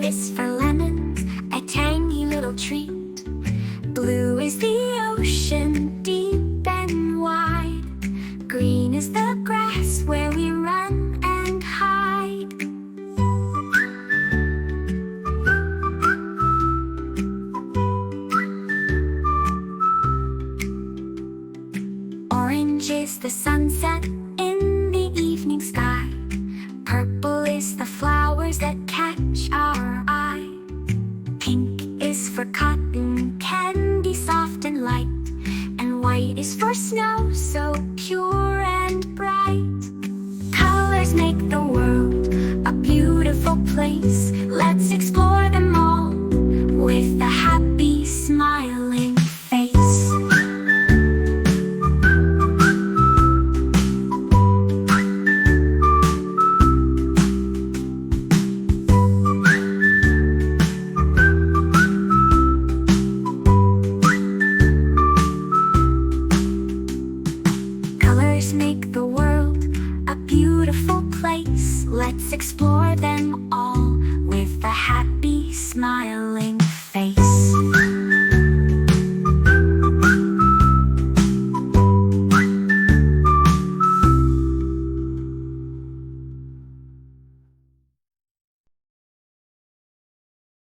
is for lemons, a tangy little treat. Blue is the ocean, deep and wide. Green is the grass where we run and hide. Orange is the sunset in the evening sky. Purple is the flowers that catch our eye. Pink is for cotton candy, soft and light. And white is for snow, so pure and bright. Colors make the world a beautiful place. Let's explore them all with a happy, smiling face. Colors make the world a beautiful place. Let's explore